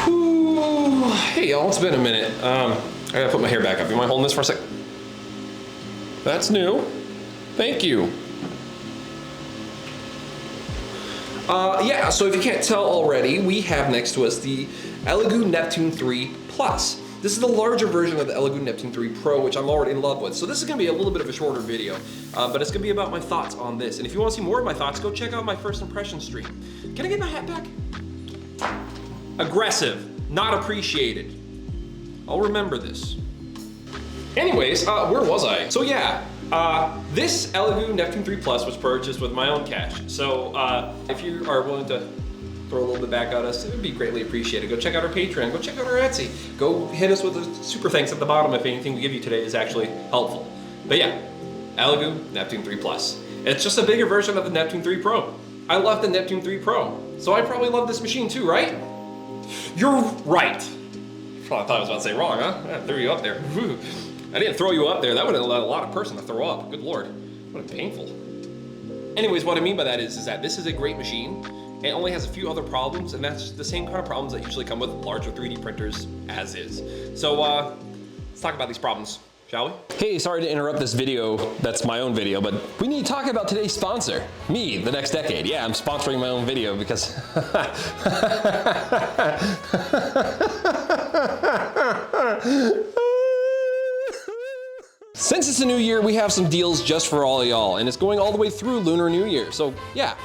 Whew. Hey y'all, it's been a minute. I gotta put my hair back up. You mind holding this for a sec? That's new. Thank you. Yeah, so if you can't tell already, we have next to us the Elegoo Neptune 3 Plus. This is the larger version of the Elegoo Neptune 3 Pro, which I'm already in love with. So this is gonna be a little bit of a shorter video, but it's gonna be about my thoughts on this. And if you wanna see more of my thoughts, go check out my first impression stream. Can I get my hat back? Aggressive, not appreciated. I'll remember this. Anyways, where was I? So yeah, this Elegoo Neptune 3 Plus was purchased with my own cash. So if you are willing to throw a little bit back at us, it would be greatly appreciated. Go check out our Patreon, go check out our Etsy. Go hit us with a super thanks at the bottom if anything we give you today is actually helpful. But yeah, Elegoo Neptune 3 Plus. It's just a bigger version of the Neptune 3 Pro. I love the Neptune 3 Pro, so I probably love this machine too, right? You're right. I thought I was about to say wrong, huh? I threw you up there. I didn't throw you up there. That would have allowed a lot of person to throw up. Good Lord, what a painful. Anyways, what I mean by that is that this is a great machine. It only has a few other problems, and that's the same kind of problems that usually come with larger 3D printers as is. So let's talk about these problems, shall we? Hey, sorry to interrupt this video, that's my own video, but we need to talk about today's sponsor, me, TheNextDecade. Yeah, I'm sponsoring my own video because since it's a new year, we have some deals just for all y'all, and it's going all the way through Lunar New Year. So yeah,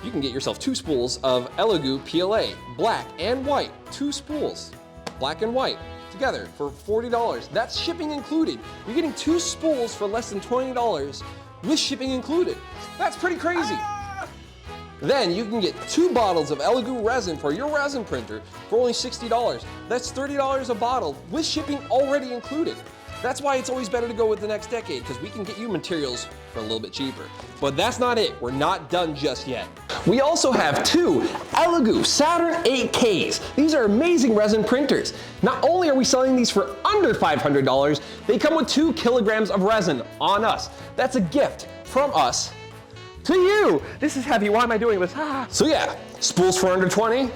you can get yourself 2 spools of Elegoo PLA, black and white. 2 spools, black and white, together for $40. That's shipping included. You're getting 2 spools for less than $20 with shipping included. That's pretty crazy. Then you can get 2 bottles of Elegoo resin for your resin printer for only $60. That's $30 a bottle with shipping already included. That's why it's always better to go with TheNextDecade, because we can get you materials for a little bit cheaper. But that's not it. We're not done just yet. We also have 2 Elegoo Saturn 8Ks. These are amazing resin printers. Not only are we selling these for under $500, they come with 2 kilograms of resin on us. That's a gift from us to you. This is heavy. Why am I doing this? So yeah, spools for under 20,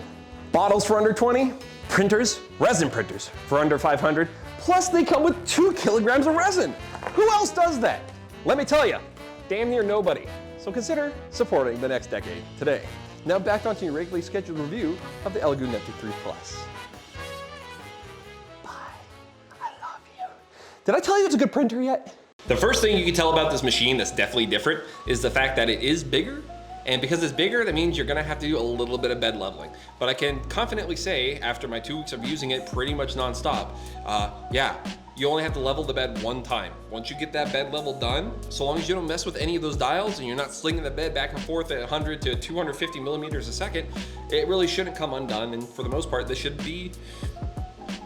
bottles for under 20, printers, resin printers for under 500. Plus they come with 2 kilograms of resin. Who else does that? Let me tell you, damn near nobody. So consider supporting TheNextDecade today. Now back onto your regularly scheduled review of the Elegoo Neptune 3 Plus. Bye, I love you. Did I tell you it's a good printer yet? The first thing you can tell about this machine that's definitely different is the fact that it is bigger. And because it's bigger, that means you're gonna have to do a little bit of bed leveling. But I can confidently say, after my 2 weeks of using it pretty much nonstop, yeah, you only have to level the bed 1 time. Once you get that bed level done, so long as you don't mess with any of those dials and you're not slinging the bed back and forth at 100 to 250 millimeters a second, it really shouldn't come undone. And for the most part, this should be,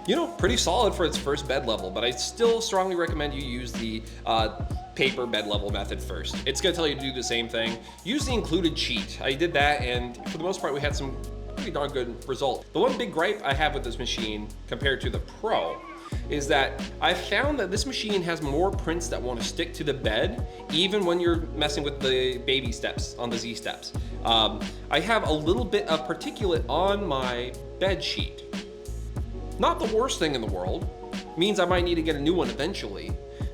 you know, pretty solid for its first bed level. But I still strongly recommend you use the paper bed level method first. It's gonna tell you to do the same thing. Use the included cheat. I did that, and for the most part, we had some pretty darn good result. The one big gripe I have with this machine compared to the Pro is that I found that this machine has more prints that want to stick to the bed, even when you're messing with the baby steps on the Z steps. I have a little bit of particulate on my bed sheet. Not the worst thing in the world. Means I might need to get a new one eventually,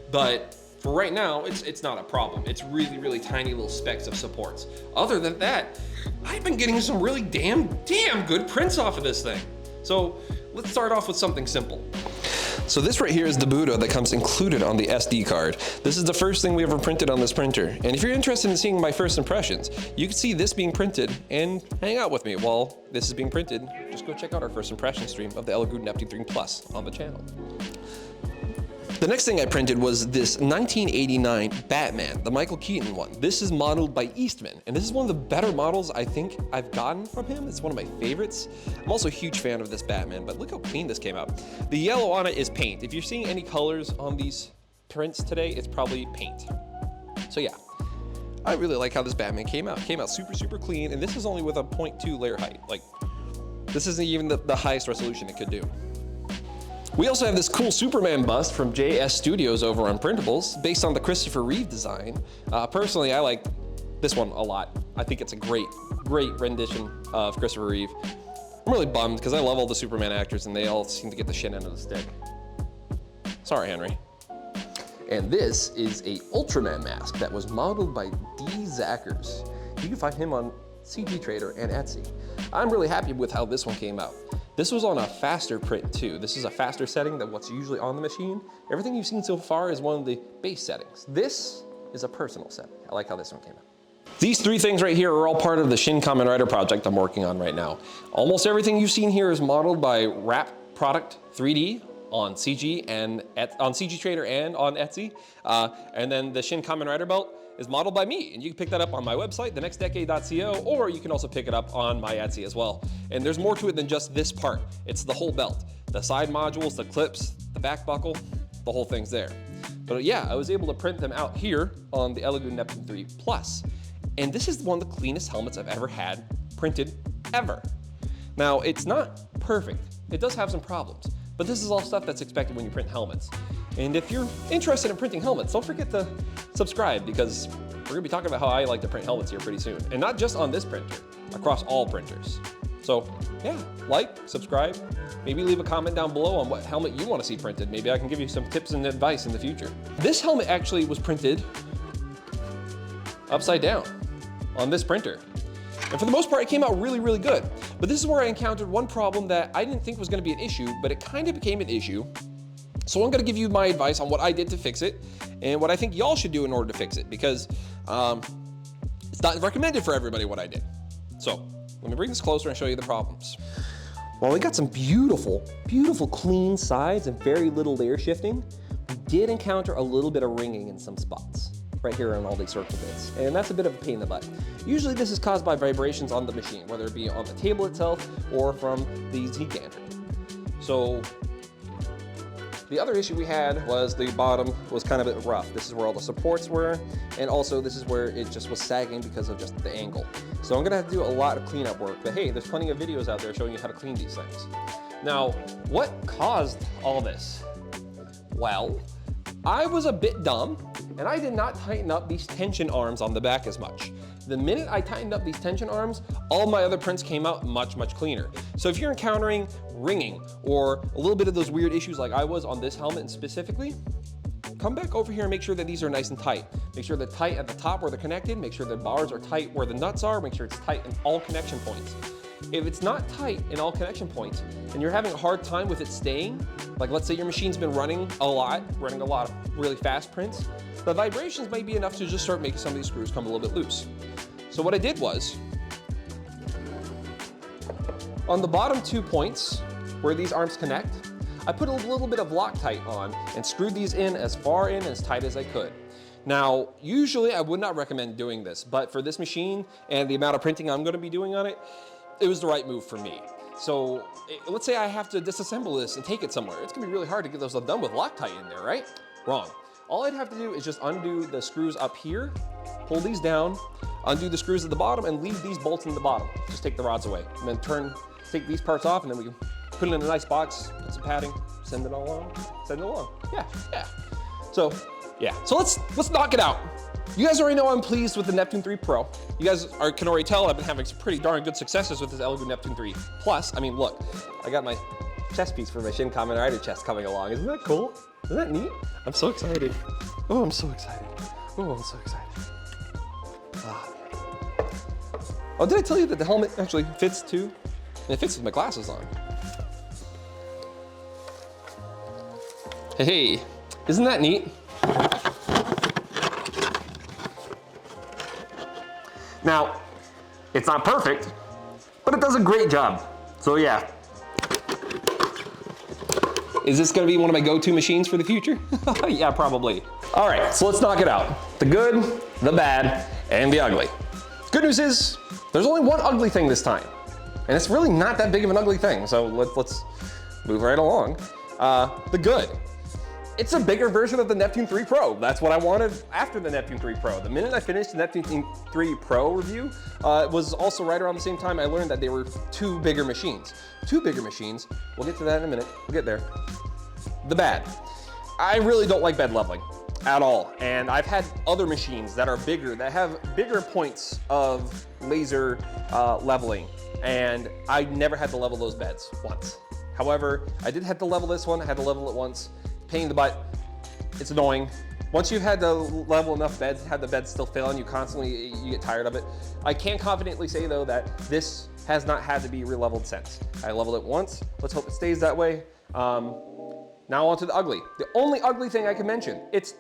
but for right now, it's not a problem. It's really, really tiny little specks of supports. Other than that, I've been getting some really damn good prints off of this thing. So let's start off with something simple. So this right here is the Buddha that comes included on the SD card. This is the first thing we ever printed on this printer. And if you're interested in seeing my first impressions, you can see this being printed and hang out with me while this is being printed. Just go check out our first impression stream of the Elegoo Neptune 3 Plus on the channel. The next thing I printed was this 1989 Batman, the Michael Keaton one. This is modeled by Eastman, and this is one of the better models I think I've gotten from him. It's one of my favorites. I'm also a huge fan of this Batman, but look how clean this came out. The yellow on it is paint. If you're seeing any colors on these prints today, it's probably paint. So yeah, I really like how this Batman came out. It came out super, super clean, and this is only with a 0.2 layer height. Like, this isn't even the highest resolution it could do. We also have this cool Superman bust from JS Studios over on Printables, based on the Christopher Reeve design. Personally, I like this one a lot. I think it's a great rendition of Christopher Reeve. I'm really bummed because I love all the Superman actors and they all seem to get the shit end of the stick. Sorry, Henry. And this is a Ultraman mask that was modeled by D. Zackers. You can find him on CG Trader and Etsy. I'm really happy with how this one came out. This was on a faster print too. This is a faster setting than what's usually on the machine. Everything you've seen so far is one of the base settings. This is a personal setting. I like how this one came out. These three things right here are all part of the Shin Kamen Rider project I'm working on right now. Almost everything you've seen here is modeled by Wrap Product 3D on CG and on CG Trader and on Etsy. And then the Shin Kamen Rider belt is modeled by me, and you can pick that up on my website, TheNextDecade.co, or you can also pick it up on my Etsy as well. And there's more to it than just this part. It's the whole belt. The side modules, the clips, the back buckle, the whole thing's there. But yeah, I was able to print them out here on the Elegoo Neptune 3 Plus. And this is one of the cleanest helmets I've ever had printed, ever. Now, it's not perfect. It does have some problems, but this is all stuff that's expected when you print helmets. And if you're interested in printing helmets, don't forget to subscribe, because we're gonna be talking about how I like to print helmets here pretty soon. And not just on this printer, across all printers. So yeah, like, subscribe, maybe leave a comment down below on what helmet you wanna see printed. Maybe I can give you some tips and advice in the future. This helmet actually was printed upside down on this printer. And for the most part, it came out really, really good. But this is where I encountered one problem that I didn't think was gonna be an issue, but it kind of became an issue. So I'm gonna give you my advice on what I did to fix it and what I think y'all should do in order to fix it, because it's not recommended for everybody what I did. So let me bring this closer and show you the problems. While we got some beautiful, beautiful clean sides and very little layer shifting, we did encounter a little bit of ringing in some spots right here on all these circle bits. And that's a bit of a pain in the butt. Usually this is caused by vibrations on the machine, whether it be on the table itself or from the Z gantry. So the other issue we had was the bottom was kind of a bit rough. This is where all the supports were, and also this is where it just was sagging because of just the angle. So I'm gonna have to do a lot of cleanup work, but hey, there's plenty of videos out there showing you how to clean these things. Now, what caused all this? Well, I was a bit dumb, and I did not tighten up these tension arms on the back as much. The minute I tightened up these tension arms, all my other prints came out much, much cleaner. So if you're encountering ringing or a little bit of those weird issues like I was on this helmet and specifically, come back over here and make sure that these are nice and tight. Make sure they're tight at the top where they're connected, make sure the bars are tight where the nuts are, make sure it's tight in all connection points. If it's not tight in all connection points and you're having a hard time with it staying, like let's say your machine's been running a lot of really fast prints, the vibrations might be enough to just start making some of these screws come a little bit loose. So what I did was, on the bottom 2 points where these arms connect, I put a little bit of Loctite on and screwed these in as far in as tight as I could. Now, usually I would not recommend doing this, but for this machine and the amount of printing I'm gonna be doing on it, it was the right move for me. So let's say I have to disassemble this and take it somewhere. It's gonna be really hard to get those done with Loctite in there, right? Wrong. All I'd have to do is just undo the screws up here, pull these down, undo the screws at the bottom, and leave these bolts in the bottom. Just take the rods away. And then take these parts off, and then we can put it in a nice box, put some padding, send it along, send it along. Yeah. So let's knock it out. You guys already know I'm pleased with the Neptune 3 Pro. You guys can already tell I've been having some pretty darn good successes with this Elegoo Neptune 3 Plus. I mean, look, I got my chest piece for my Shin Kamen Rider chest coming along. Isn't that cool? Isn't that neat? I'm so excited. Oh, I'm so excited. Oh, I'm so excited. Oh, did I tell you that the helmet actually fits too? And it fits with my glasses on. Hey, isn't that neat? Now, it's not perfect, but it does a great job. So yeah. Is this gonna be one of my go-to machines for the future? Yeah, probably. All right, so let's knock it out. The good, the bad, and the ugly. Good news is, there's only one ugly thing this time. And it's really not that big of an ugly thing, so let's move right along. The good. It's a bigger version of the Neptune 3 Pro. That's what I wanted after the Neptune 3 Pro. The minute I finished the Neptune 3 Pro review, it was also right around the same time I learned that they were two bigger machines. Two bigger machines. We'll get to that in a minute. We'll get there. The bad. I really don't like bed leveling. at all. And I've had other machines that are bigger, that have bigger points of laser leveling, and I never had to level those beds once. However, I did have to level this one. I had to level it once. Pain in the butt. It's annoying. Once you've had to level enough beds, have the beds still fail and you get tired of it. I can confidently say though that this has not had to be re-leveled since. I leveled it once. Let's hope it stays that way. Now on to the ugly. The only ugly thing I can mention, it's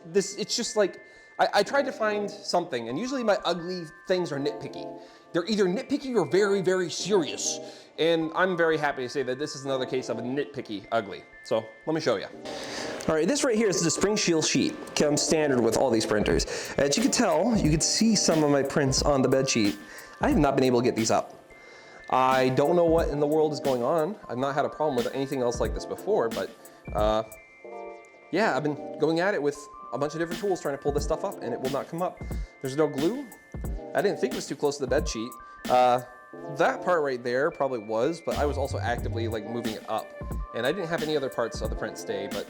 just like, I tried to find something, and usually my ugly things are nitpicky. They're either nitpicky or very, very serious. And I'm very happy to say that this is another case of a nitpicky ugly. So let me show you. All right, this right here is the spring shield sheet. Comes standard with all these printers. As you can tell, you can see some of my prints on the bed sheet. I have not been able to get these up. I don't know what in the world is going on. I've not had a problem with anything else like this before, but yeah, I've been going at it with a bunch of different tools trying to pull this stuff up, and it will not come up. There's no glue. I didn't think it was too close to the bed sheet. That part right there probably was, but I was also actively like moving it up. And I didn't have any other parts of the print stay, but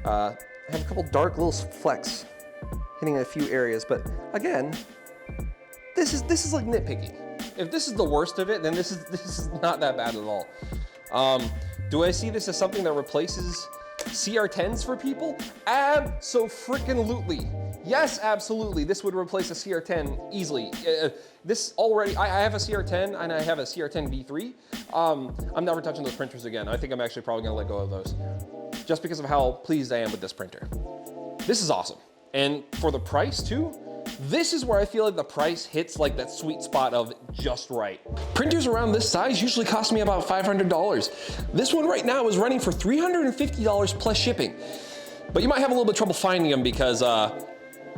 I have a couple dark little flecks hitting a few areas. But again, this is like nitpicky. If this is the worst of it, then this is not that bad at all. Do I see this as something that replaces CR10s for people? Abso-freaking-lutely. Yes, absolutely. This would replace a CR10 easily. This already, I have a CR10 and I have a CR10 V3. I'm never touching those printers again. I think I'm actually probably gonna let go of those just because of how pleased I am with this printer. This is awesome. And for the price too, this is where I feel like the price hits like that sweet spot of just right. Printers around this size usually cost me about $500. This one right now is running for $350 plus shipping. But you might have a little bit of trouble finding them because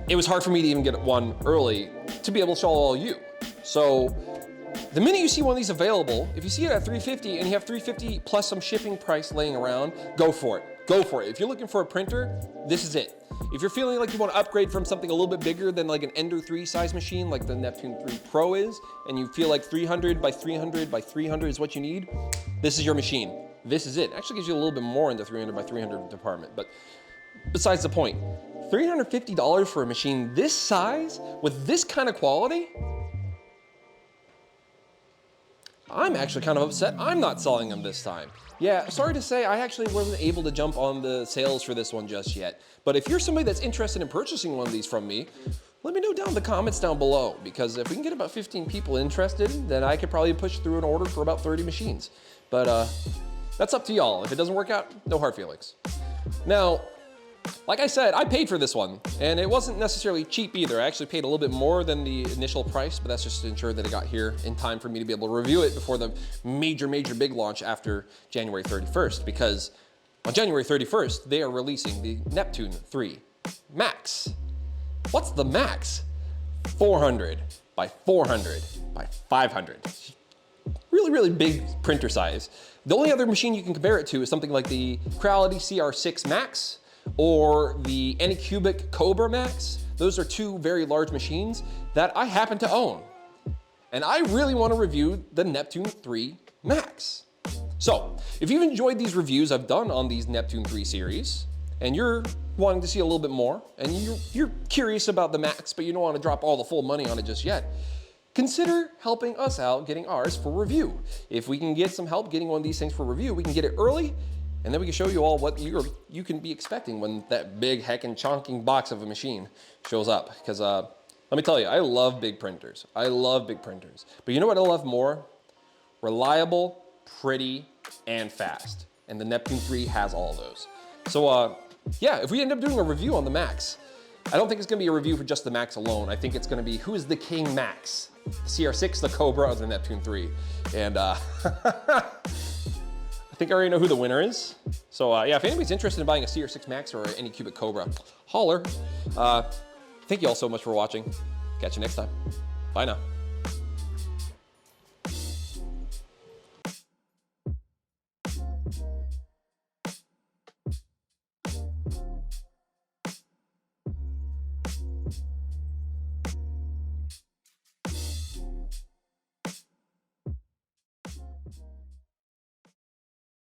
it was hard for me to even get one early to be able to show all you. So the minute you see one of these available, if you see it at $350 and you have $350 plus some shipping price laying around, go for it. Go for it. If you're looking for a printer, this is it. If you're feeling like you want to upgrade from something a little bit bigger than like an Ender 3 size machine like the Neptune 3 Pro is, and you feel like 300 by 300 by 300 is what you need, this is your machine. This is it. Actually gives you a little bit more in the 300 by 300 department, but besides the point, $350 for a machine this size with this kind of quality? I'm actually kind of upset I'm not selling them this time. Yeah, sorry to say, I actually wasn't able to jump on the sales for this one just yet. But if you're somebody that's interested in purchasing one of these from me, let me know down in the comments down below, because if we can get about 15 people interested, then I could probably push through an order for about 30 machines. But that's up to y'all. If it doesn't work out, no hard feelings. Now, like I said, I paid for this one, and it wasn't necessarily cheap either. I actually paid a little bit more than the initial price, but that's just to ensure that it got here in time for me to be able to review it before the major big launch after January 31st, because on January 31st, they are releasing the Neptune 3 Max. What's the Max? 400 by 400 by 500. Really, really big printer size. The only other machine you can compare it to is something like the Creality CR6 Max, or the Anycubic Cobra Max. Those are two very large machines that I happen to own. And I really want to review the Neptune 3 Max. So, if you've enjoyed these reviews I've done on these Neptune 3 series, and you're wanting to see a little bit more, and you're curious about the Max, but you don't want to drop all the full money on it just yet, consider helping us out getting ours for review. If we can get some help getting one of these things for review, we can get it early, and then we can show you all what you can be expecting when that big heckin' chonking box of a machine shows up. Because let me tell you, I love big printers. I love big printers. But you know what I love more? Reliable, pretty, and fast. And the Neptune 3 has all those. So yeah, if we end up doing a review on the Max, I don't think it's gonna be a review for just the Max alone. I think it's gonna be who is the king Max? The CR6, the Cobra, or the Neptune 3? And I think I already know who the winner is. So yeah, if anybody's interested in buying a CR6 Max or any Cubic Cobra, holler. Thank you all so much for watching. Catch you next time. Bye now.